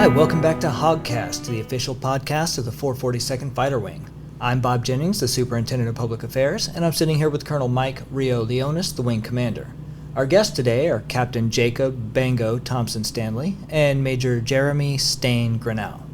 Hi, welcome back to HawgCast, the official podcast of the 442nd Fighter Wing. I'm Bob Jennings, the Superintendent of Public Affairs, and I'm sitting here with Colonel Mike Rio Leonas, the Wing Commander. Our guests today are Captain Jacob Bango Thompson-Stanley and Major Jeremy Stain Grinnell.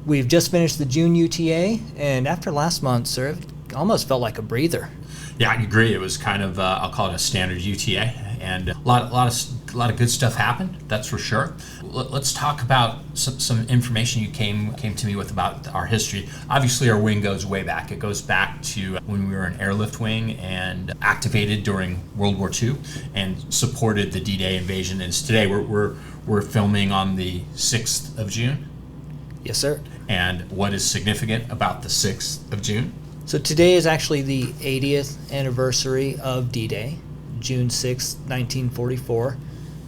We've just finished the June UTA, and after last month, sir, it almost felt like a breather. Yeah, I agree. It was kind of, I'll call it a standard UTA, and a lot of good stuff happened. That's for sure. Let's talk about some information you came to me with about our history. Obviously, our wing goes way back. It goes back to when we were an airlift wing and activated during World War II and supported the D-Day invasion. And today we're filming on the 6th of June. Yes, sir. And what is significant about the 6th of June? So today is actually the 80th anniversary of D-Day, June 6, 1944.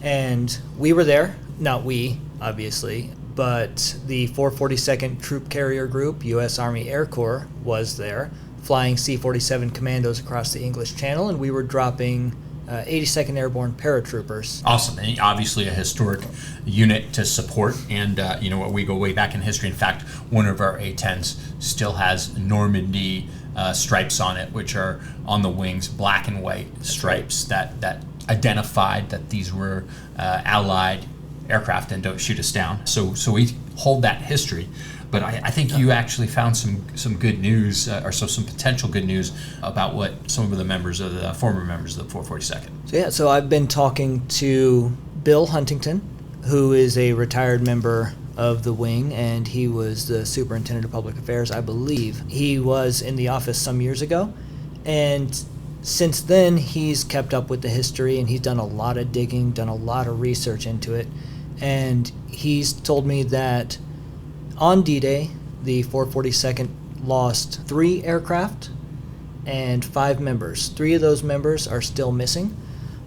And we were there, not we, obviously, but the 442nd Troop Carrier Group, U.S. Army Air Corps, was there, flying C-47 commandos across the English Channel, and we were dropping 82nd Airborne paratroopers. Awesome, and obviously a historic unit to support, and we go way back in history. In fact, one of our A-10s still has Normandy stripes on it, which are on the wings, black and white stripes that identified that these were Allied aircraft and don't shoot us down. So we hold that history. But I think you actually found some good news, some potential good news about what some of the former members of the 442nd. So I've been talking to Bill Huntington, who is a retired member of the wing, and he was the Superintendent of Public Affairs, I believe. He was in the office some years ago, and since then he's kept up with the history, and he's done a lot of digging, done a lot of research into it, and he's told me that on D-Day, the 442nd lost 3 aircraft and 5 members. 3 of those members are still missing,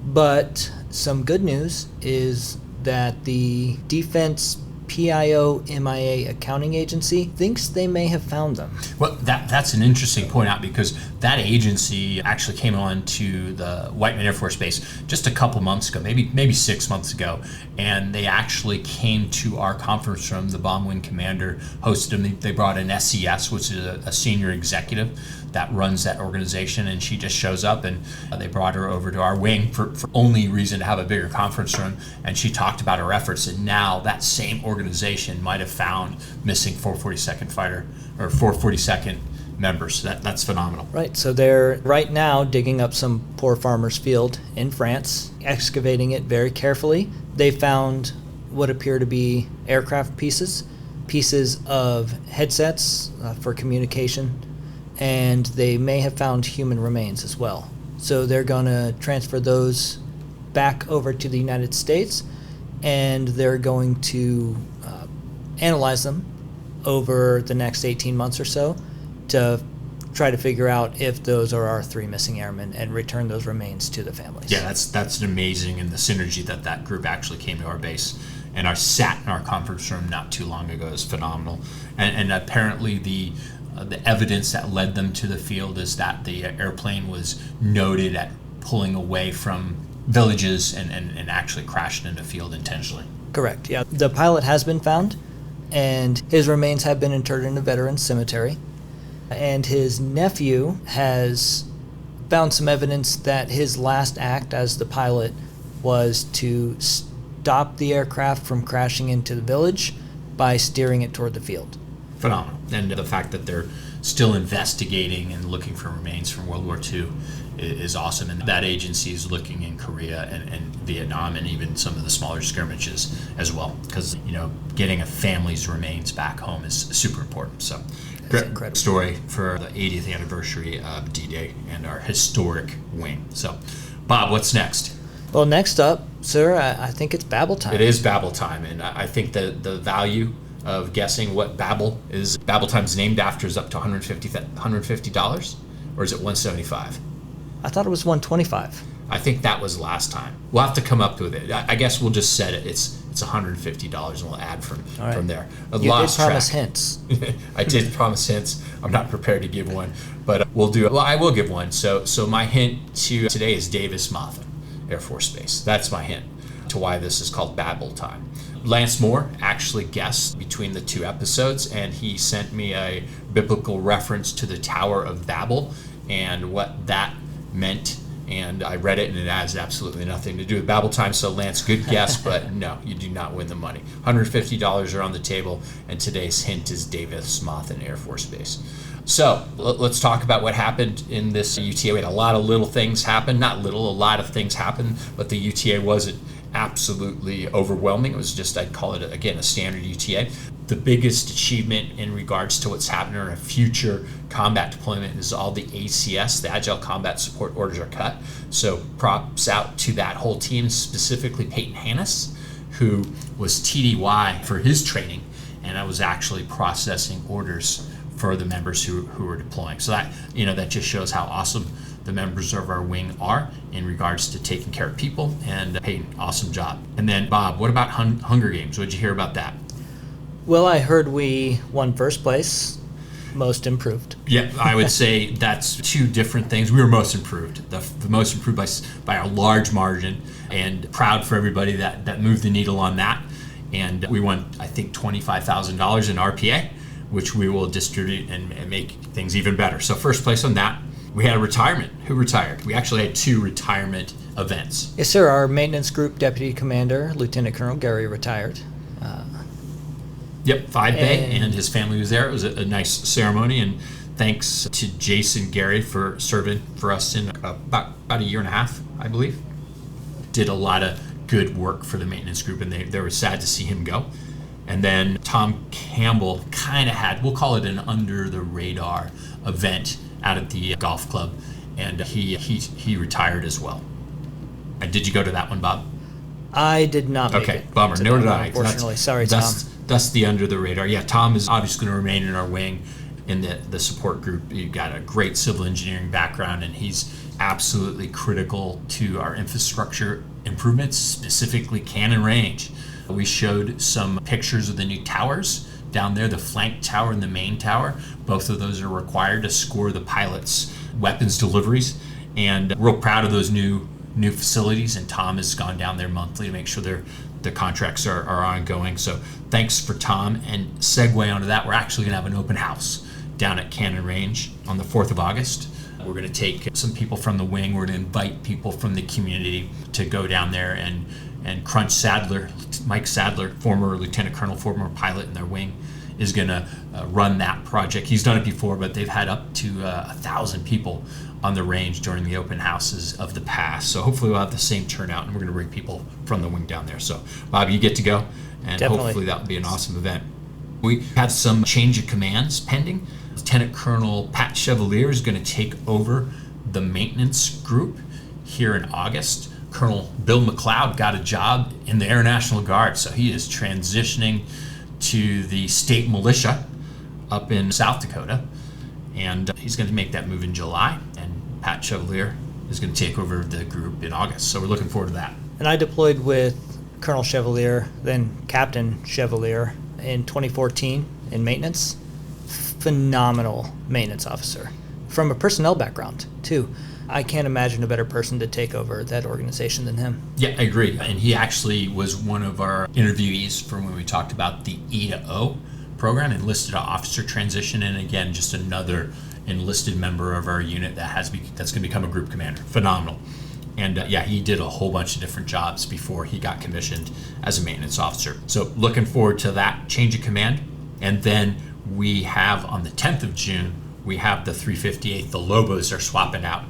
but some good news is that the Defense PIO-MIA accounting agency thinks they may have found them. Well, that's an interesting point out, because that agency actually came on to the Whiteman Air Force Base just a couple months ago, maybe 6 months ago, and they actually came to our conference room. The bomb wing commander hosted them. They brought an SES, which is a senior executive that runs that organization, and she just shows up, and they brought her over to our wing for only reason to have a bigger conference room, and she talked about her efforts, and now that same organization might have found missing 442nd fighter or 442nd members. That's phenomenal. Right, so they're right now digging up some poor farmer's field in France, excavating it very carefully. They found what appear to be aircraft pieces of headsets for communication, and they may have found human remains as well. So they're going to transfer those back over to the United States, and they're going to analyze them over the next 18 months or so to try to figure out if those are our 3 missing airmen and return those remains to the families. Yeah, that's amazing, and the synergy that group actually came to our base and sat in our conference room not too long ago is phenomenal. And apparently the evidence that led them to the field is that the airplane was noted at pulling away from villages and actually crashed into the field intentionally. Correct, yeah. The pilot has been found, and his remains have been interred in a veterans cemetery. And his nephew has found some evidence that his last act as the pilot was to stop the aircraft from crashing into the village by steering it toward the field. Phenomenal. And the fact that they're still investigating and looking for remains from World War II is awesome. And that agency is looking in Korea and Vietnam and even some of the smaller skirmishes as well, because getting a family's remains back home is super important. So great story for the 80th anniversary of D-Day and our historic wing. So Bob, what's next? Well, next up, sir, I think it's Babble Time. It is Babble Time, and I think that the value of guessing what Babble Time's named after is up to $150, or is it $175? I thought it was $125. I think that was last time. We'll have to come up with it. I guess we'll just set it. It's $150, and we'll add from there. You did promise hints. I did promise hints. I'm not prepared to give one, but we'll do it. Well, I will give one. So my hint to today is Davis Monthan Air Force Base. That's my hint to why this is called Babble Time. Lance Moore actually guessed between the 2 episodes, and he sent me a biblical reference to the Tower of Babel and what that meant. And I read it, and it has absolutely nothing to do with Babble Time. So, Lance, good guess, but no, you do not win the money. $150 are on the table, and today's hint is Davis-Monthan Air Force Base. So, let's talk about what happened in this UTA. We had a lot of little things happen. Not little, a lot of things happened, but the UTA wasn't absolutely overwhelming. It was just, I'd call it, again, a standard UTA. The biggest achievement in regards to what's happening in a future combat deployment is all the ACS, the Agile Combat Support Orders, are cut. So props out to that whole team, specifically Peyton Hannes, who was TDY for his training, and I was actually processing orders for the members who were deploying. So that, that just shows how awesome the members of our wing are in regards to taking care of people, and Peyton, awesome job. And then Bob, what about Hunger Games? What did you hear about that? Well, I heard we won first place, most improved. Yeah, I would say that's 2 different things. We were most improved, the most improved by a large margin, and proud for everybody that moved the needle on that. And we won, I think, $25,000 in RPA, which we will distribute and make things even better. So first place on that. We had a retirement. Who retired? We actually had 2 retirement events. Yes, sir. Our maintenance group deputy commander, Lieutenant Colonel Gary, retired. Yep, 5 Bay, and his family was there. It was a nice ceremony, and thanks to Jason Gary for serving for us in about a year and a half, I believe. Did a lot of good work for the maintenance group, and they were sad to see him go. And then Tom Campbell kind of had, we'll call it an under-the-radar event out at the golf club, and he retired as well. And did you go to that one, Bob? I did not make it. Okay, bummer. Nor did I. Unfortunately. Sorry, Tom. That's the under the radar. Yeah, Tom is obviously going to remain in our wing in the support group. You've got a great civil engineering background, and he's absolutely critical to our infrastructure improvements, specifically cannon range. We showed some pictures of the new towers down there, the flank tower and the main tower. Both of those are required to score the pilots' weapons deliveries, and we're real proud of those new facilities, and Tom has gone down there monthly to make sure the contracts are ongoing. So thanks for Tom. And segue onto that, we're actually going to have an open house down at Cannon Range on the 4th of August. We're going to take some people from the wing. We're going to invite people from the community to go down there, and Crunch Sadler, Mike Sadler, former lieutenant colonel, former pilot in their wing, is going to run that project. He's done it before, but they've had up to 1,000 people on the range during the open houses of the past. So hopefully we'll have the same turnout, and we're going to bring people from the wing down there. So Bob, you get to go, and Definitely. Hopefully that will be an awesome event. We have some change of commands pending. Lieutenant Colonel Pat Chevalier is going to take over the maintenance group here in August. Colonel Bill McLeod got a job in the Air National Guard, so he is transitioning to the state militia up in South Dakota, and he's going to make that move in July, and Pat Chevalier is going to take over the group in August, so we're looking forward to that. And I deployed with Colonel Chevalier, then Captain Chevalier, in 2014 in maintenance. Phenomenal maintenance officer from a personnel background too. I can't imagine a better person to take over that organization than him. Yeah, I agree. And he actually was one of our interviewees from when we talked about the E to O program, enlisted officer transition, and again, just another enlisted member of our unit that's going to become a group commander. Phenomenal. And he did a whole bunch of different jobs before he got commissioned as a maintenance officer. So looking forward to that change of command. And then we have on the 10th of June, we have the 358th, the Lobos are swapping out.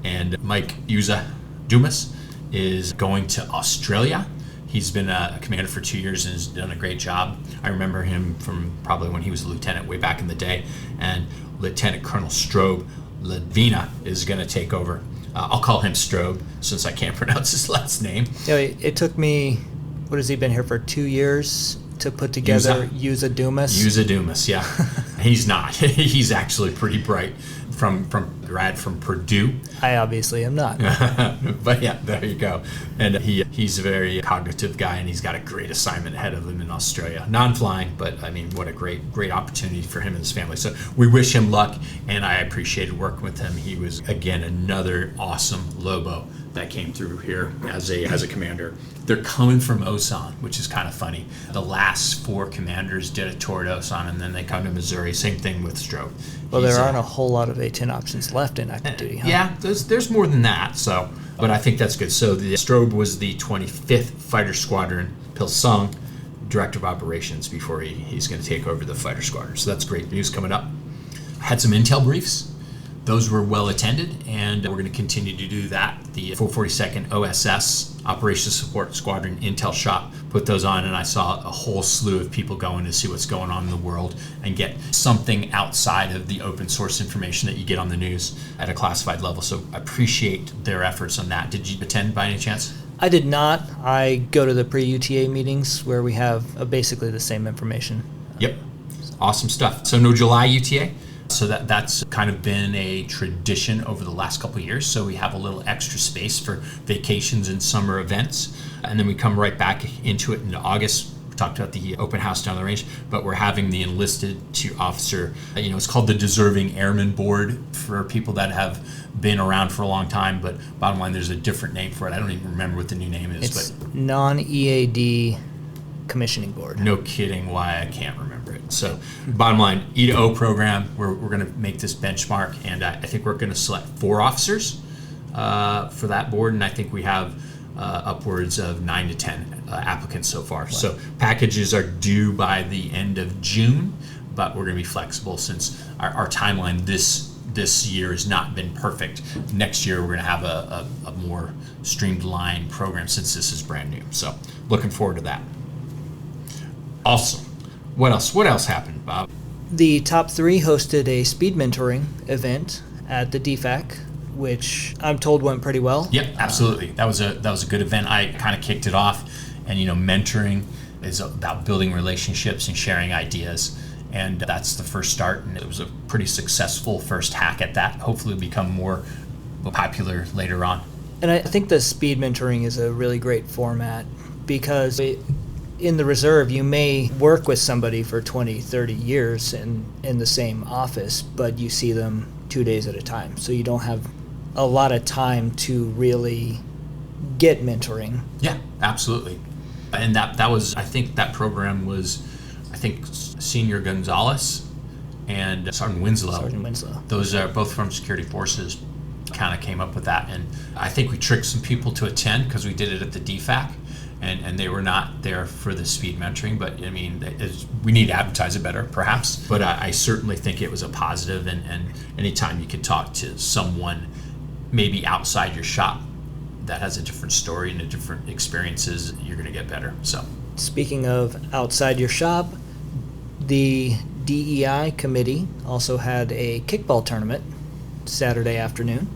And Mike Dumas is going to Australia. He's been a commander for 2 years and has done a great job. I remember him from probably when he was a lieutenant way back in the day. And Lieutenant Colonel Strobe Ledvina is going to take over. I'll call him Strobe since I can't pronounce his last name. Yeah, it took me, what has he been here for, 2 years to put together Yuza Dumas? Yuza Dumas, yeah. He's not. He's actually pretty bright. From grad from Purdue. I obviously am not. But yeah, there you go. And he's a very cognitive guy, and he's got a great assignment ahead of him in Australia. Non-flying, but I mean, what a great opportunity for him and his family. So we wish him luck, and I appreciated working with him. He was, again, another awesome Lobo that came through here as a commander. They're coming from Osan, which is kind of funny. The last 4 commanders did a tour at Osan, and then they come to Missouri. Same thing with Strobe. Well, there aren't a whole lot of A-10 options left in active duty, huh? Yeah, there's more than that. So, but I think that's good. So the Strobe was the 25th Fighter Squadron Pilsung Director of Operations before he's going to take over the Fighter Squadron. So that's great news coming up. Had some intel briefs. Those were well attended, and we're going to continue to do that. The 442nd OSS Operations Support Squadron Intel Shop put those on, and I saw a whole slew of people going to see what's going on in the world and get something outside of the open source information that you get on the news at a classified level. So I appreciate their efforts on that. Did you attend by any chance? I did not. I go to the pre-UTA meetings where we have basically the same information. Yep. Awesome stuff. So no July UTA? So that's kind of been a tradition over the last couple of years. So we have a little extra space for vacations and summer events. And then we come right back into it in August. We talked about the open house down the range, but we're having the enlisted to officer, it's called the Deserving Airman Board for people that have been around for a long time. But bottom line, there's a different name for it. I don't even remember what the new name is. It's non-EAD Commissioning Board. No kidding why I can't remember it. So bottom line, E to O program, we're going to make this benchmark, and I think we're going to select 4 officers for that board, and I think we have upwards of 9 to 10 applicants so far. Wow. So packages are due by the end of June, but we're going to be flexible since our timeline this year has not been perfect. Next year we're going to have a more streamlined program since this is brand new. So looking forward to that. Awesome. What else happened, Bob? The top 3 hosted a speed mentoring event at the DFAC, which I'm told went pretty well. Yep, absolutely. That was a good event. I kind of kicked it off, and mentoring is about building relationships and sharing ideas, and that's the first start. And it was a pretty successful first hack at that. Hopefully, it'll become more popular later on. And I think the speed mentoring is a really great format because in the reserve, you may work with somebody for 20, 30 years in the same office, but you see them 2 days at a time. So you don't have a lot of time to really get mentoring. Yeah, absolutely. And that was, I think that program was, Senior Gonzalez and Sergeant Winslow. Those are both from Security Forces, kind of came up with that. And I think we tricked some people to attend because we did it at the DFAC. And they were not there for the speed mentoring, but we need to advertise it better, perhaps. But I certainly think it was a positive, and anytime you can talk to someone maybe outside your shop that has a different story and a different experiences, you're going to get better. So, speaking of outside your shop, the DEI committee also had a kickball tournament Saturday afternoon.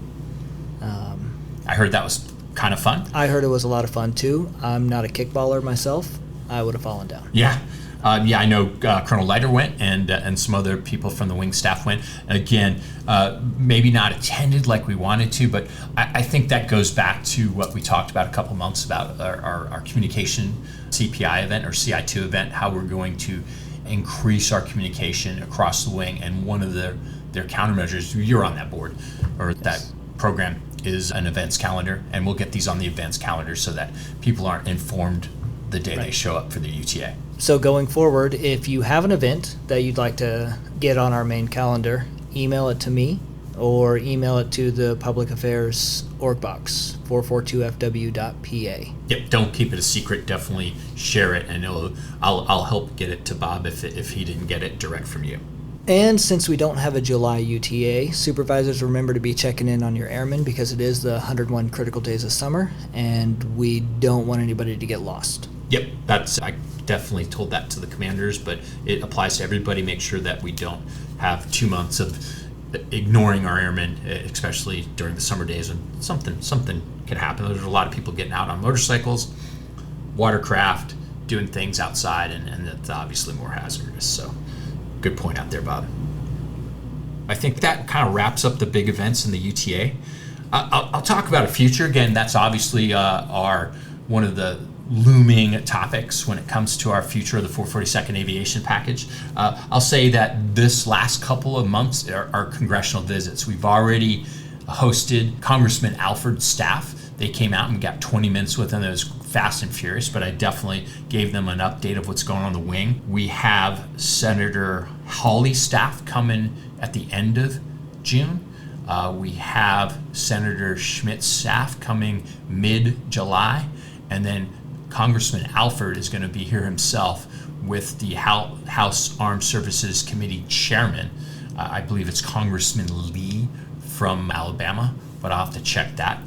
I heard that was kind of fun. I heard it was a lot of fun too. I'm not a kickballer myself. I would have fallen down. Yeah. I know Colonel Leiter went, and some other people from the wing staff went. Again, maybe not attended like we wanted to, but I think that goes back to what we talked about a couple months about our communication CPI event or CI2 event, how we're going to increase our communication across the wing. And one of their countermeasures, you're on that board, or that program, is an events calendar, and we'll get these on the events calendar so that people aren't informed the day they show up for the UTA. So going forward, if you have an event that you'd like to get on our main calendar, email it to me or email it to the Public Affairs org box, 442fw.pa. Yep, don't keep it a secret. Definitely share it, and I'll help get it to Bob if he didn't get it direct from you. And since we don't have a July UTA, supervisors, remember to be checking in on your airmen because it is the 101 critical days of summer, and we don't want anybody to get lost. Yep, I definitely told that to the commanders, but it applies to everybody. Make sure that we don't have 2 months of ignoring our airmen, especially during the summer days when something can happen. There's a lot of people getting out on motorcycles, watercraft, doing things outside, and that's obviously more hazardous. So good point out there, Bob. I think that kind of wraps up the big events in the UTA. I'll talk about a future. Again, that's obviously one of the looming topics when it comes to our future of the 442nd Aviation Package. I'll say that this last couple of months are congressional visits. We've already hosted Congressman Alford's staff. They came out and got 20 minutes with him. It was fast and furious, but I definitely gave them an update of what's going on the wing. We have Senator Hawley's staff coming at the end of June. We have Senator Schmidt's staff coming mid-July, and then Congressman Alford is going to be here himself with the House Armed Services Committee chairman. I believe it's Congressman Lee from Alabama, but I'll have to check that.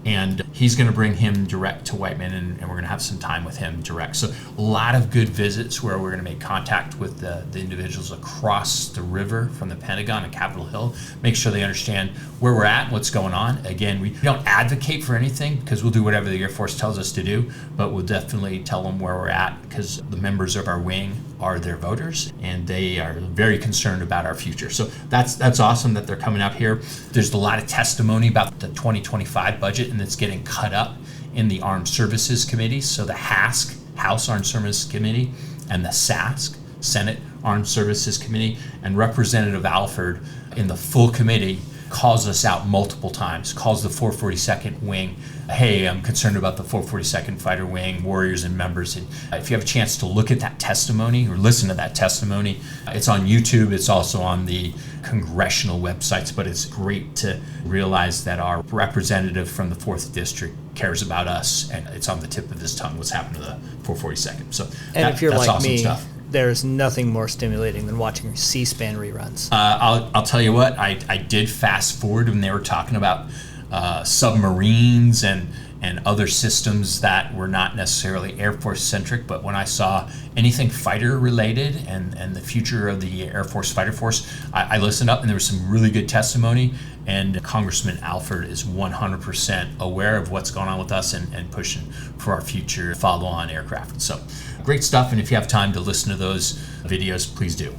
And he's going to bring him direct to Whiteman, and we're going to have some time with him direct. So a lot of good visits where we're going to make contact with the individuals across the river from the Pentagon and Capitol Hill, make sure they understand where we're at, what's going on. Again, we don't advocate for anything because we'll do whatever the Air Force tells us to do, but we'll definitely tell them where we're at because the members of our wing are their voters, and they are very concerned about our future. So that's awesome that they're coming up here. There's a lot of testimony about the 2025 budget, and it's getting cut up in the Armed Services Committee. So the HASC, House Armed Services Committee, and the SASC, Senate Armed Services Committee, and Representative Alford in the full committee calls us out multiple times, calls the 442nd Wing, hey, I'm concerned about the 442nd Fighter Wing, warriors and members. And if you have a chance to look at that testimony or listen to that testimony, it's on YouTube, it's also on the congressional websites, but it's great to realize that our representative from the 4th District cares about us, and it's on the tip of his tongue what's happened to the 442nd. So if you're that's like awesome me, stuff. There's nothing more stimulating than watching C-SPAN reruns. I'll tell you what, I did fast forward when they were talking about submarines and other systems that were not necessarily Air Force centric, but when I saw anything fighter related and the future of the Air Force fighter force, I listened up, and there was some really good testimony, and Congressman Alford is 100% aware of what's going on with us and pushing for our future follow-on aircraft. So great stuff, and if you have time to listen to those videos, please do.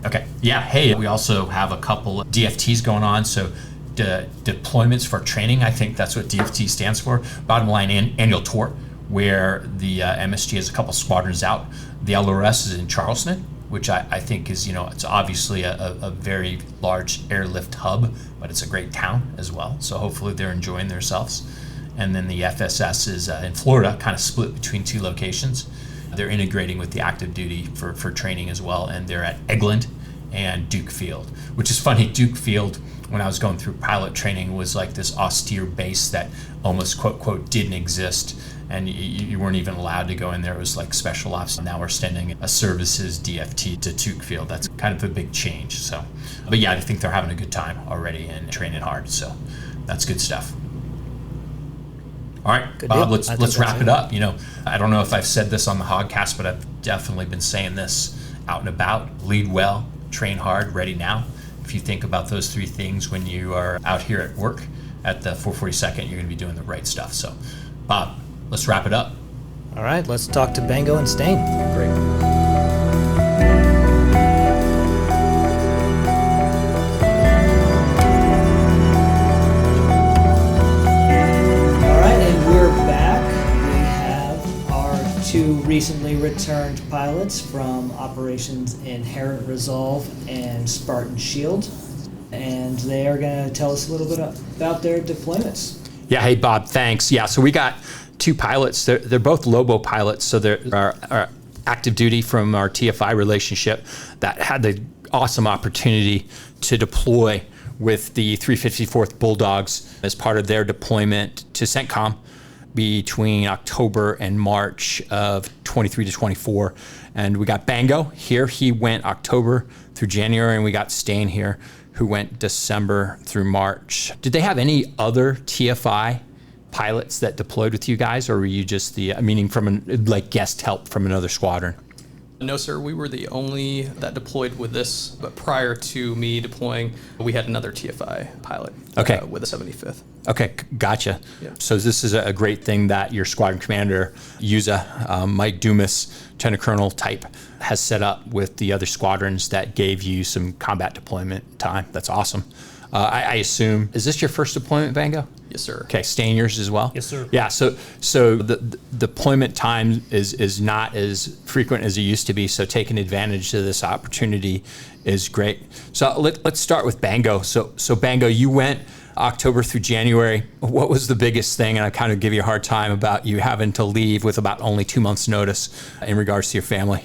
Okay, yeah, hey, we also have a couple of DFTs going on, so deployments for training, I think that's what DFT stands for, bottom line annual tour, where the MSG has a couple squadrons out. The LRS is in Charleston, which I think is, it's obviously a very large airlift hub, but it's a great town as well, so hopefully they're enjoying themselves. And then the FSS is in Florida, kind of split between two locations. They're integrating with the active duty for training as well, and they're at Eglin and Duke Field, which is funny. Duke Field, when I was going through pilot training, was like this austere base that almost quote quote didn't exist, and you weren't even allowed to go in there. It was like special ops. Now we're sending a services DFT to Duke Field. That's kind of a big change. So, but yeah, I think they're having a good time already and training hard. So that's good stuff. All right, Good Bob, deal. let's wrap it up. I don't know if I've said this on the HawgCast, but I've definitely been saying this out and about. Lead well, train hard, ready now. If you think about those three things when you are out here at work at the 442nd, you're going to be doing the right stuff. So, Bob, let's wrap it up. All right, let's talk to Bango and Stain. Great. Two recently returned pilots from operations Inherent Resolve and Spartan Shield, and they are going to tell us a little bit about their deployments. Yeah, hey Bob, thanks. Yeah, so we got two pilots. They're both Lobo pilots, so they're our active duty from our TFI relationship that had the awesome opportunity to deploy with the 354th Bulldogs as part of their deployment to CENTCOM between October and March of 23 to 24. And we got Bango here. He went October through January, and we got Stain here, who went December through March. Did they have any other TFI pilots that deployed with you guys, or were you just meaning from guest help from another squadron? No, sir. We were the only that deployed with this, but prior to me deploying, we had another TFI pilot with the 75th. Okay, gotcha. Yeah. So this is a great thing that your squadron commander, Yuza, Mike Dumas, Lieutenant Colonel type, has set up with the other squadrons that gave you some combat deployment time. That's awesome. I assume, is this your first deployment, Bango? Yes, sir. Okay, Stain yours as well? Yes, sir. Yeah, so the deployment time is not as frequent as it used to be, so taking advantage of this opportunity is great. So let's start with Bango. So Bango, you went October through January, what was the biggest thing? And I kind of give you a hard time about you having to leave with about only 2 months notice in regards to your family.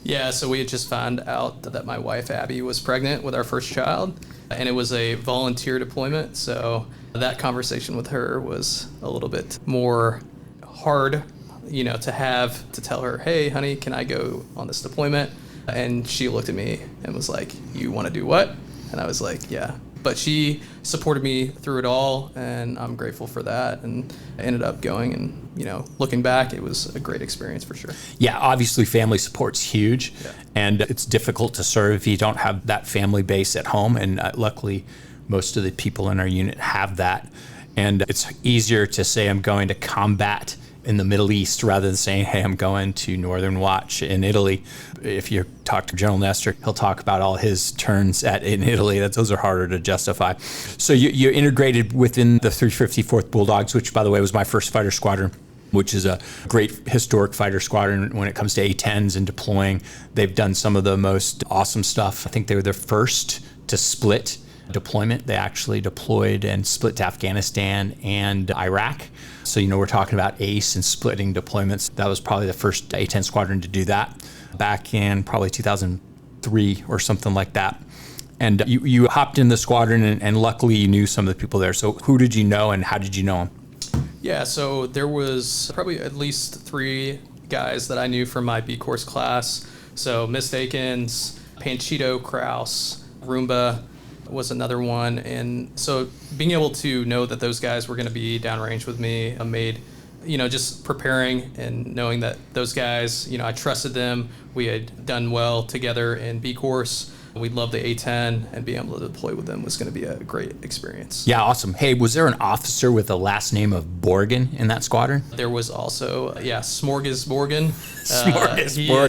Yeah, so we had just found out that my wife, Abby, was pregnant with our first child, and it was a volunteer deployment. So that conversation with her was a little bit more hard, to have to tell her, hey, honey, can I go on this deployment? And she looked at me and was like, you want to do what? And I was like, yeah. But she supported me through it all, and I'm grateful for that. And I ended up going, and looking back, it was a great experience for sure. Yeah, obviously family support's huge, and it's difficult to serve if you don't have that family base at home. And luckily, most of the people in our unit have that. And it's easier to say I'm going to combat in the Middle East rather than saying, hey, I'm going to Northern Watch in Italy. If you talk to General Nestor, he'll talk about all his turns in Italy. Those are harder to justify. So you integrated within the 354th Bulldogs, which, by the way, was my first fighter squadron, which is a great historic fighter squadron when it comes to A-10s and deploying. They've done some of the most awesome stuff. I think they were the first to split deployment. They actually deployed and split to Afghanistan and Iraq. So, we're talking about ACE and splitting deployments. That was probably the first A-10 squadron to do that back in probably 2003 or something like that. And you hopped in the squadron, and luckily you knew some of the people there. So who did you know, and how did you know them? Yeah, so there was probably at least 3 guys that I knew from my B course class. So Mist Akins, Panchito Kraus, Roomba was another one. And so being able to know that those guys were going to be downrange with me made, just preparing and knowing that those guys, I trusted them. We had done well together in B course. We loved the A-10, and being able to deploy with them was going to be a great experience. Yeah, awesome. Hey, was there an officer with the last name of Borgen in that squadron? There was also, Smorgas Borgen.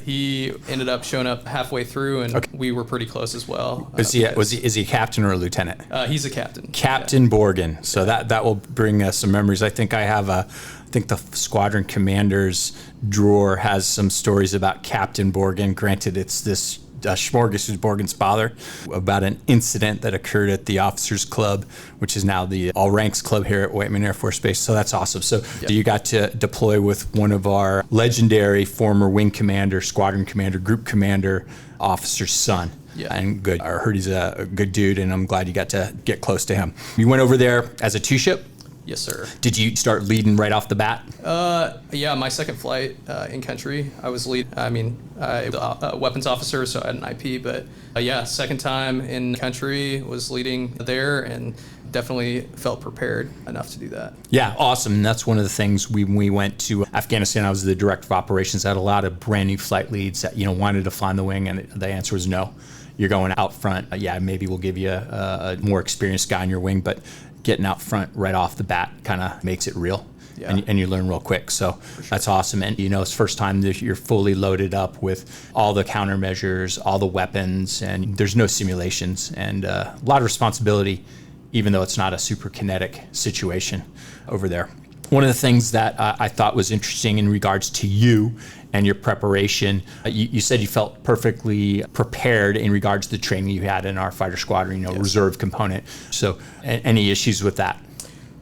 He ended up showing up halfway through, and we were pretty close as well. Is he a captain or a lieutenant? He's a captain. Captain Borgen. So that will bring us some memories. I think the squadron commander's drawer has some stories about Captain Borgen. Granted, it's this Schmorgas is Borgen's father, about an incident that occurred at the Officers Club, which is now the All Ranks Club here at Whiteman Air Force Base. So that's awesome. So you got to deploy with one of our legendary former wing commander, squadron commander, group commander, officer's son. Yeah. And good. I heard he's a good dude, and I'm glad you got to get close to him. You went over there as a 2-ship? Yes, sir. Did you start leading right off the bat? My second flight in country, I was I was a weapons officer, so I had an IP, but second time in country, was leading there, and definitely felt prepared enough to do that. Yeah, awesome. And that's one of the things when we went to Afghanistan. I was the director of operations. I had a lot of brand new flight leads that wanted to fly on the wing, and the answer was no. You're going out front. Maybe we'll give you a more experienced guy on your wing, but getting out front right off the bat kind of makes it real. Yeah. And you learn real quick. So that's awesome. And it's first time that you're fully loaded up with all the countermeasures, all the weapons, and there's no simulations, and a lot of responsibility, even though it's not a super kinetic situation over there. One of the things that I thought was interesting in regards to you and your preparation, you said you felt perfectly prepared in regards to the training you had in our fighter squadron, yes. Reserve component. So any issues with that?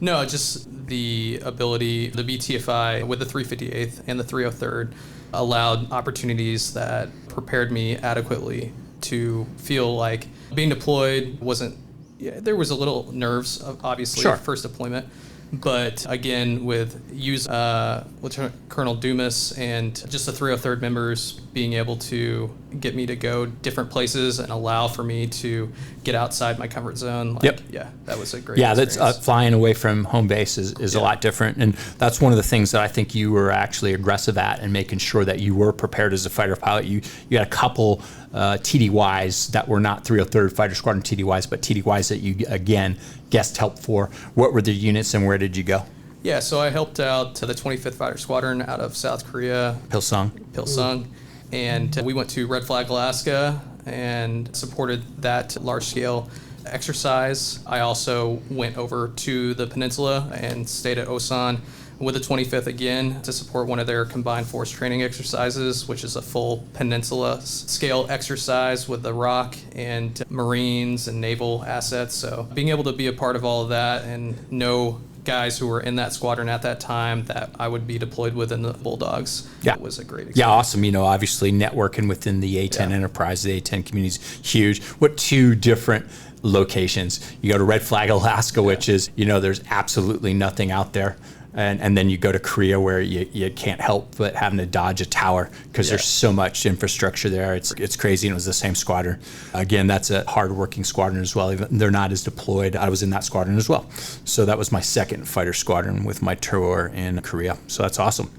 No, just the ability, the BTFI with the 358th and the 303rd allowed opportunities that prepared me adequately to feel like being deployed wasn't, there was a little nerves, obviously, sure. First deployment. But again, with Lieutenant Colonel Dumas and just the 303rd members being able to get me to go different places and allow for me to get outside my comfort zone. That was a great experience. That's flying away from home base is a lot different. And that's one of the things that I think you were actually aggressive at, and making sure that you were prepared as a fighter pilot. You had a couple TDYs that were not 303rd Fighter Squadron TDYs, but TDYs that you, again, guest help for. What were the units and where did you go? Yeah, so I helped out the 25th Fighter Squadron out of South Korea. Pilsung. And we went to Red Flag, Alaska, and supported that large-scale exercise. I also went over to the peninsula and stayed at Osan with the 25th again to support one of their combined force training exercises, which is a full peninsula scale exercise with the ROC and Marines and naval assets. So being able to be a part of all of that and know guys who were in that squadron at that time that I would be deployed with in the Bulldogs, that was a great experience. Yeah, awesome. Obviously networking within the A10 enterprise, the A10 community is huge. What two different locations? You go to Red Flag, Alaska, which is, there's absolutely nothing out there. And then you go to Korea where you can't help but having to dodge a tower because there's so much infrastructure there. It's crazy, and it was the same squadron. Again, that's a hard-working squadron as well. Even they're not as deployed. I was in that squadron as well. So that was my second fighter squadron with my tour in Korea. So that's awesome.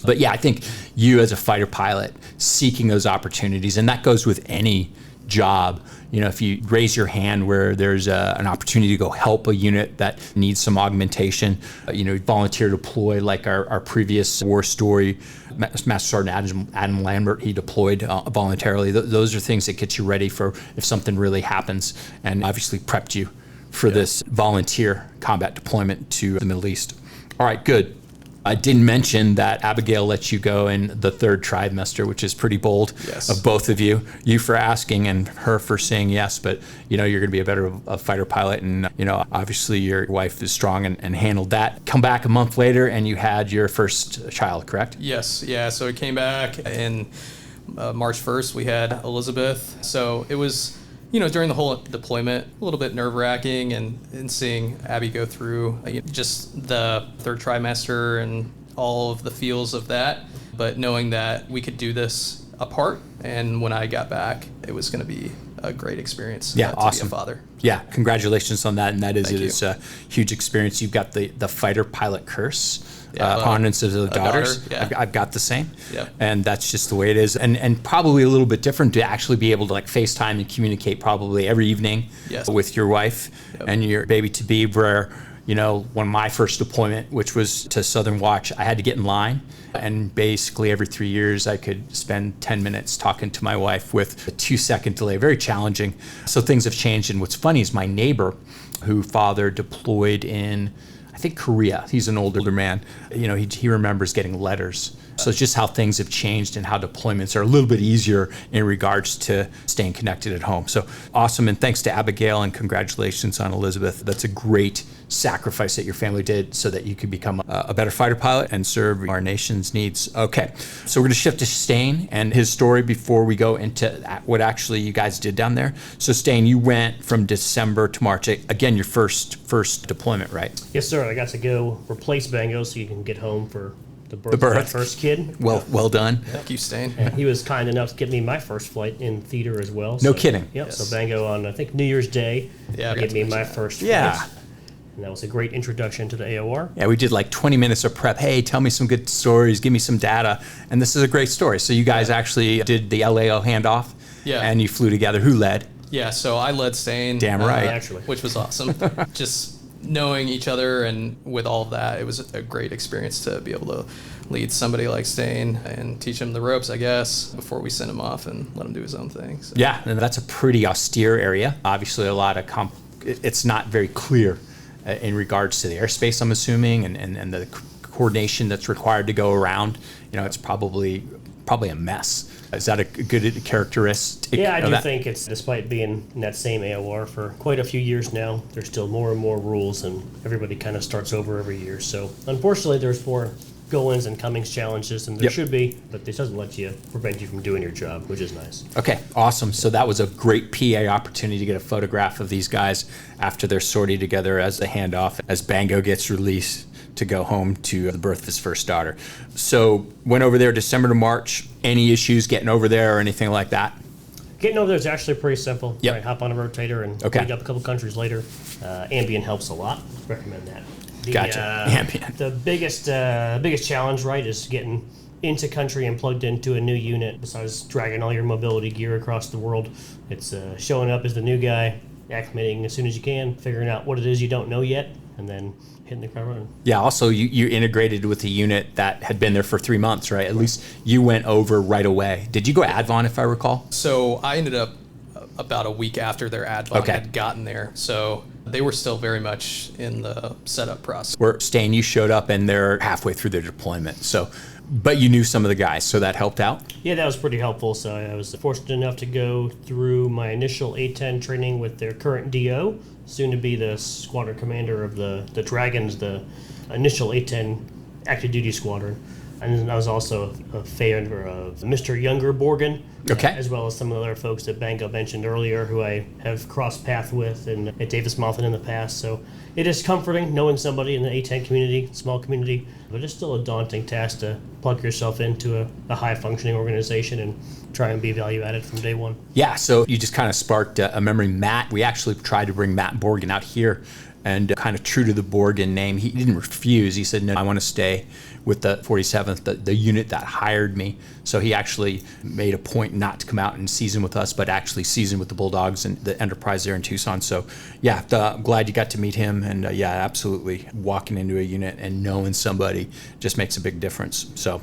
But yeah, I think you as a fighter pilot seeking those opportunities, and that goes with any job. If you raise your hand where there's an opportunity to go help a unit that needs some augmentation, volunteer deploy like our previous war story, Master Sergeant Adam Lambert, he deployed voluntarily. Those are things that get you ready for if something really happens, and obviously prepped you for this volunteer combat deployment to the Middle East. All right, good. I didn't mention that Abigail let you go in the third trimester, which is pretty bold of both of you. You for asking and her for saying yes, but you're going to be a better fighter pilot, and obviously your wife is strong and handled that. Come back a month later and you had your first child, correct? Yes, yeah. So we came back in March 1st. We had Elizabeth. So it was, during the whole deployment, a little bit nerve-wracking, and seeing Abby go through just the third trimester and all of the feels of that, but knowing that we could do this apart, and when I got back, it was going to be a great experience to awesome. be a father. Yeah, congratulations on that, and that is Thank you. a huge experience. You've got the fighter pilot curse. On instead of the daughters. I've got the same. And that's just the way it is. And probably a little bit different to actually be able to FaceTime and communicate probably every evening with your wife and your baby to be, where, when my first deployment, which was to Southern Watch, I had to get in line. And basically every 3 years I could spend 10 minutes talking to my wife with a 2-second delay. Very challenging. So things have changed. And what's funny is my neighbor, who father deployed in, I think, Korea. He's an older man. He remembers getting letters. So it's just how things have changed and how deployments are a little bit easier in regards to staying connected at home. So awesome. And thanks to Abigail, and congratulations on Elizabeth. That's a great sacrifice that your family did so that you could become a better fighter pilot and serve our nation's needs. Okay. So we're going to shift to Stain and his story before we go into what actually you guys did down there. So Stain, you went from December to March. Again, your first deployment, right? Yes, sir. I got to go replace Bango so you can get home for the birth of my first kid. Well done. Thank you, Stain. And he was kind enough to get me my first flight in theater as well. No kidding. Yep. Yes. So Bango on, I think, New Year's Day gave me my first flight. And that was a great introduction to the AOR. Yeah, we did 20 minutes of prep. Hey, tell me some good stories, give me some data. And this is a great story. So you guys actually did the LAO handoff. And you flew together. Who led? Yeah, so I led Stain. Damn right. Actually. Which was awesome. Just knowing each other, and with all of that, it was a great experience to be able to lead somebody like Stain and teach him the ropes, I guess, before we sent him off and let him do his own thing. So. Yeah, and that's a pretty austere area. Obviously, a lot of it's not very clear in regards to the airspace, I'm assuming, and the coordination that's required to go around. It's probably a mess. Is that a good characteristic? Yeah, I do think it's, despite being in that same AOR for quite a few years now, there's still more and more rules, and everybody kind of starts over every year. So unfortunately, there's more go-ins and comings challenges than there should be, but this doesn't prevent you from doing your job, which is nice. Okay, awesome. So that was a great PA opportunity to get a photograph of these guys after their sortie together as the handoff, as Bango gets released to go home to the birth of his first daughter. So went over there December to March. Any issues getting over there or anything like that? Getting over there is actually pretty simple. Yep. Right, hop on a rotator and meet up a couple countries later. Ambient helps a lot. Recommend that. Gotcha. Ambient. The biggest challenge, right, is getting into country and plugged into a new unit. Besides dragging all your mobility gear across the world, it's showing up as the new guy, acclimating as soon as you can, figuring out what it is you don't know yet, and then hitting the ground running. Yeah, also you integrated with a unit that had been there for 3 months, right? At least you went over right away. Did you go Advon, if I recall? So I ended up about a week after their Advon had gotten there. So they were still very much in the setup process. Where Stan, you showed up and they're halfway through their deployment. So, but you knew some of the guys, so that helped out? Yeah, that was pretty helpful. So I was fortunate enough to go through my initial A-10 training with their current DO, soon to be the squadron commander of the Dragons, the initial A-10 active duty squadron. And then I was also a favor of Mr. Younger Borgen, Okay. As well as some of the other folks that Bango mentioned earlier who I have crossed path with and at Davis Monthan in the past. So it is comforting knowing somebody in the A-10 community, small community, but it's still a daunting task to plug yourself into a high-functioning organization and try and be value-added from day one. Yeah, so you just kind of sparked a memory. Matt, we actually tried to bring Matt Borgen out here, and kind of true to the Borgen name, he didn't refuse. He said, no, I want to stay with the 47th, the unit that hired me. So he actually made a point not to come out and season with us, but actually season with the Bulldogs and the Enterprise there in Tucson. So yeah, I'm glad you got to meet him. And yeah, absolutely, walking into a unit and knowing somebody just makes a big difference. So,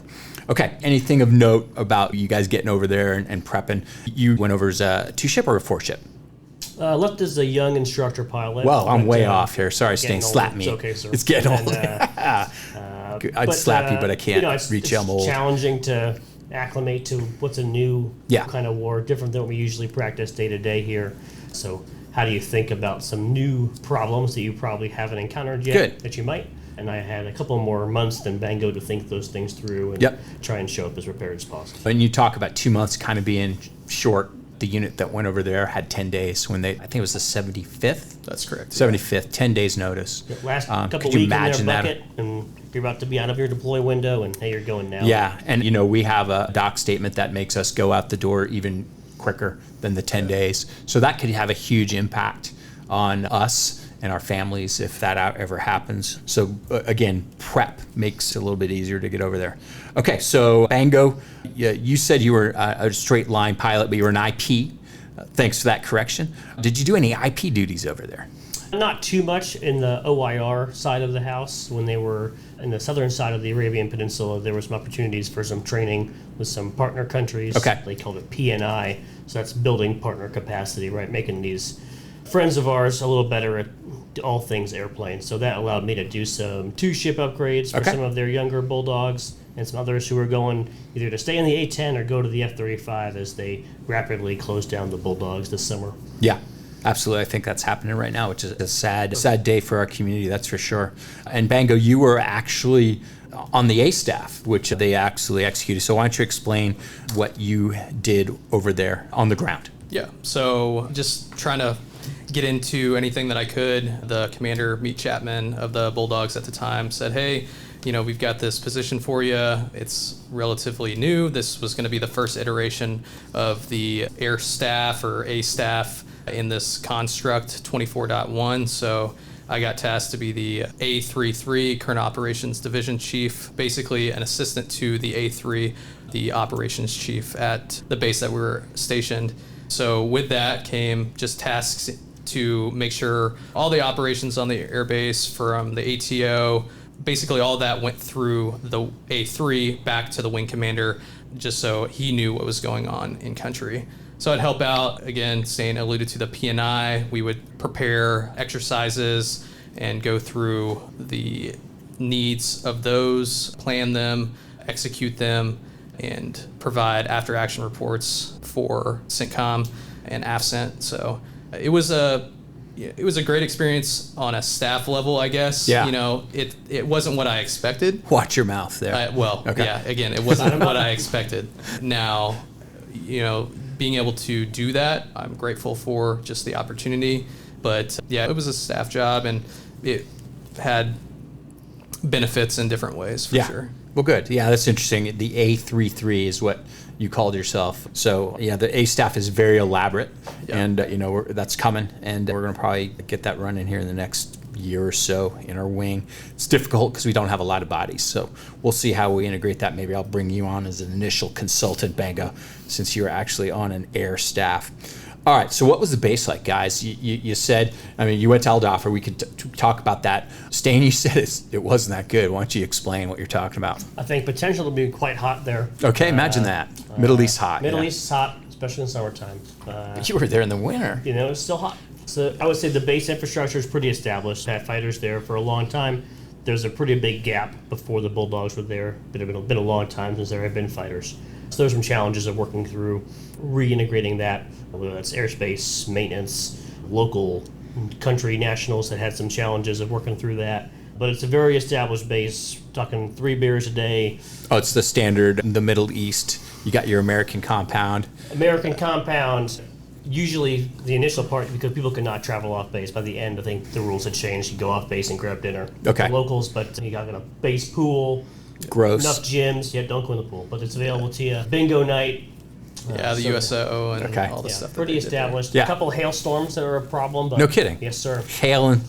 okay, anything of note about you guys getting over there and prepping? You went over as a 2-ship or a 4-ship? Left as a young instructor pilot. Well, I'm but, way off here. Sorry, Stan, getting older. slap me. It's okay, sir. It's getting And, old. I'd slap you, but I can't reach it's I'm old. challenging to acclimate to what's a new Yeah. kind of war, different than what we usually practice day to day here. So how do you think about some new problems that you probably haven't encountered yet Good. that you might? And I had a couple more months than Bango to think those things through and Yep. try and show up as prepared as possible. When you talk about 2 months kind of being short, the unit that went over there had 10 days when I think it was the 75th? That's correct. 75th, 10 days notice. The last couple could you weeks in their imagine that? bucket, and you're about to be out of your deploy window, and hey, you're going now. Yeah, and we have a doc statement that makes us go out the door even quicker than the 10 days. So that could have a huge impact on us and our families if that ever happens. So again, prep makes it a little bit easier to get over there. Okay, so Bango, you said you were a straight line pilot, but you were an IP. Thanks for that correction. Did you do any IP duties over there? Not too much in the OIR side of the house. When they were in the southern side of the Arabian Peninsula, there were some opportunities for some training with some partner countries. Okay. They called it PNI, so that's building partner capacity, right? Making these friends of ours a little better at all things airplane. So that allowed me to do some 2-ship upgrades for Okay. some of their younger Bulldogs and some others who were going either to stay in the A-10 or go to the F-35 as they rapidly closed down the Bulldogs this summer. Yeah, absolutely. I think that's happening right now, which is a sad day for our community, that's for sure. And Bango, you were actually on the A staff, which they actually executed. So why don't you explain what you did over there on the ground? Yeah, so just trying to get into anything that I could. The commander, Meet Chapman of the Bulldogs at the time, said, hey, we've got this position for you. It's relatively new. This was going to be the first iteration of the air staff or A staff in this construct 24.1. So I got tasked to be the A33 Current Operations Division Chief, basically an assistant to the A3, the operations chief at the base that we were stationed. So with that came just tasks to make sure all the operations on the airbase from the ATO, basically all that went through the A3 back to the wing commander, just so he knew what was going on in country. So I'd help out, again, Stan alluded to the PNI. We would prepare exercises and go through the needs of those, plan them, execute them, and provide after-action reports for CENTCOM and AFCENT. So it was a great experience on a staff level, I guess. Yeah. It wasn't what I expected. Watch your mouth there. Okay. Yeah, again, it wasn't what I expected. Now, being able to do that, I'm grateful for just the opportunity. But yeah, it was a staff job and it had benefits in different ways for sure. Well, good. Yeah, that's interesting. The A33 is what you called yourself. So, yeah, the A staff is very elaborate, and that's coming, and we're going to probably get that running here in the next year or so in our wing. It's difficult because we don't have a lot of bodies, so we'll see how we integrate that. Maybe I'll bring you on as an initial consultant, Bango, since you're actually on an air staff. All right, so what was the base like, guys? You said, you went to Aldafra. We could talk about that. Stan, you said it wasn't that good. Why don't you explain what you're talking about? I think potential to be quite hot there. Okay, imagine that. Middle East hot. Middle East is hot, especially in summertime. You were there in the winter. It's still hot. So I would say the base infrastructure is pretty established. Had fighters there for a long time. There's a pretty big gap before the Bulldogs were there. It had been a long time since there had been fighters. So there's some challenges of working through reintegrating that, whether that's airspace, maintenance, local, country, nationals that had some challenges of working through that. But it's a very established base, talking 3 beers a day. Oh, it's the standard, the Middle East. You got your American compound. American compound, usually the initial part, because people could not travel off base. By the end, I think the rules had changed. You go off base and grab dinner with Okay. the locals, but you got a base pool, Gross. enough gyms. Yeah, don't go in the pool, but it's available to you. Bingo night. Yeah, the so- USO and Okay. all the Yeah, stuff. that pretty they did there. established. Yeah. A couple hailstorms that are a problem. But No kidding. Yes, sir. Hail in